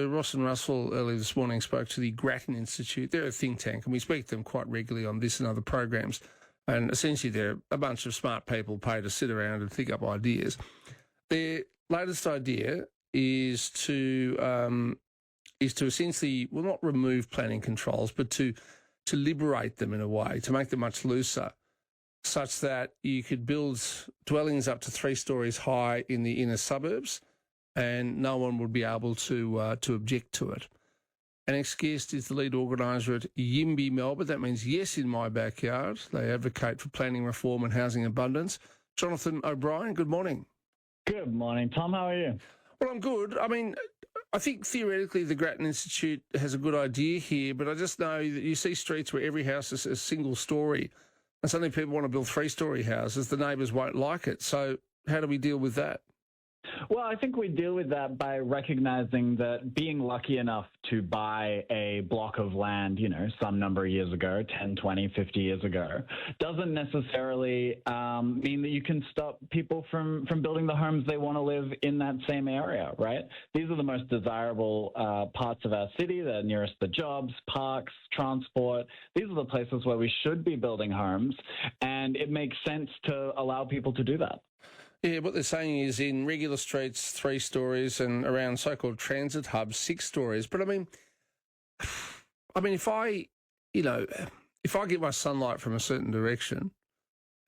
Ross and Russell earlier this morning spoke to the Grattan Institute. They're a think tank, and we speak to them quite regularly on this and other programs. And essentially, they're a bunch of smart people paid to sit around and think up ideas. Their latest idea is to essentially, well, not remove planning controls, but to liberate them in a way, to make them much looser, such that you could build dwellings up to 3 stories high in the inner suburbs, and no one would be able to object to it. An ex-guest is the lead organiser at Yimby, Melbourne. That means yes in my backyard. They advocate for planning reform and housing abundance. Jonathan O'Brien, good morning. Good morning, Tom. How are you? Well, I'm good. I mean, I think theoretically the Grattan Institute has a good idea here, but I just know that you see streets where every house is a single story, and suddenly people want to build 3-story houses. The neighbours won't like it. So how do we deal with that? Well, I think we deal with that by recognizing that being lucky enough to buy a block of land, some number of years ago, 10, 20, 50 years ago, doesn't necessarily mean that you can stop people from building the homes they want to live in that same area, right? These are the most desirable parts of our city. They're nearest the jobs, parks, transport. These are the places where we should be building homes, and it makes sense to allow people to do that. Yeah, what they're saying is in regular streets, 3 stories, and around so-called transit hubs, 6 stories. But I mean, if I get my sunlight from a certain direction,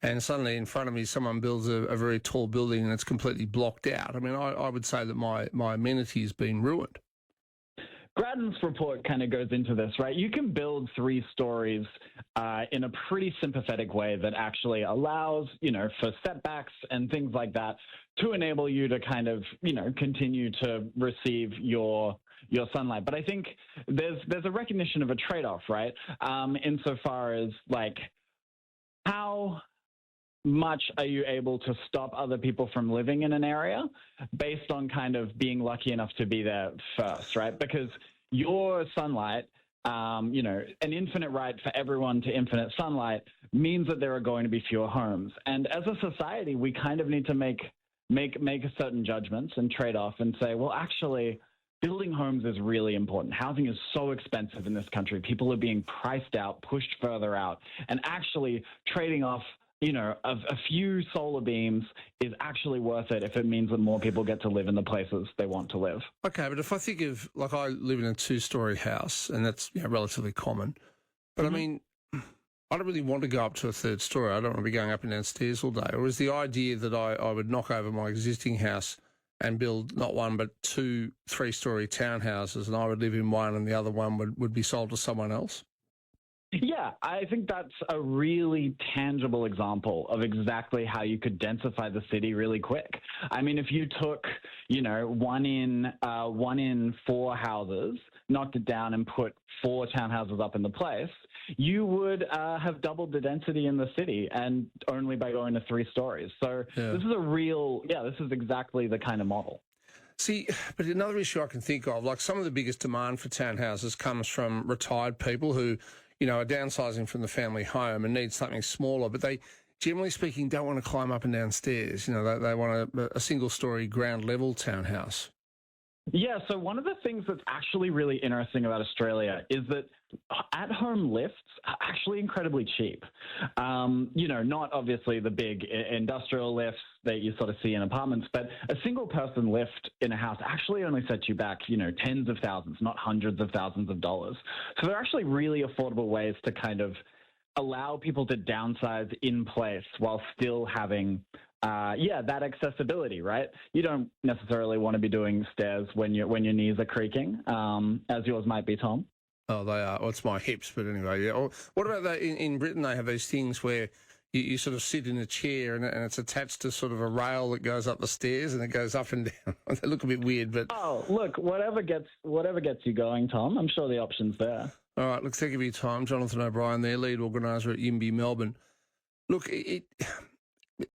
and suddenly in front of me someone builds a very tall building and it's completely blocked out, I would say that my amenity has been ruined. Grattan's report kind of goes into this, right? You can build 3 stories in a pretty sympathetic way that actually allows, for setbacks and things like that to enable you to kind of, continue to receive your sunlight. But I think there's a recognition of a trade-off, right? Insofar as how much are you able to stop other people from living in an area based on kind of being lucky enough to be there first, right? Because your sunlight, an infinite right for everyone to infinite sunlight means that there are going to be fewer homes. And as a society, we kind of need to make a certain judgments and trade off and say, well, actually, building homes is really important. Housing is so expensive in this country. People are being priced out, pushed further out, and actually trading off a few solar beams is actually worth it if it means that more people get to live in the places they want to live. Okay, but if I think of, I live in a 2-story house, and that's relatively common. But I don't really want to go up to a 3rd story. I don't want to be going up and down stairs all day. Or is the idea that I would knock over my existing house and build not 1 but 2 3-story townhouses, and I would live in one and the other one would be sold to someone else? Yeah, I think that's a really tangible example of exactly how you could densify the city really quick. If you took, 1 in 4 houses, knocked it down and put 4 townhouses up in the place, you would have doubled the density in the city, and only by going to 3 stories. So This is exactly the kind of model. See, but another issue I can think of, some of the biggest demand for townhouses comes from retired people who, are downsizing from the family home and need something smaller, but they, generally speaking, don't want to climb up and down stairs. They want a single-story ground-level townhouse. Yeah, so one of the things that's actually really interesting about Australia is that at-home lifts are actually incredibly cheap. Not obviously the big industrial lifts that you sort of see in apartments, but a single-person lift in a house actually only sets you back, tens of thousands, not hundreds of thousands of dollars. So they're actually really affordable ways to kind of allow people to downsize in place while still having that accessibility, right? You don't necessarily want to be doing stairs when your knees are creaking, as yours might be, Tom. Oh, they are. Well, it's my hips, but anyway, yeah. Or what about that? In Britain, they have these things where you sort of sit in a chair and it's attached to sort of a rail that goes up the stairs and it goes up and down. They look a bit weird, but... Oh, look, whatever gets you going, Tom. I'm sure the option's there. All right, look, thank you for your time. Jonathan O'Brien there, lead organiser at Yimby, Melbourne. Look,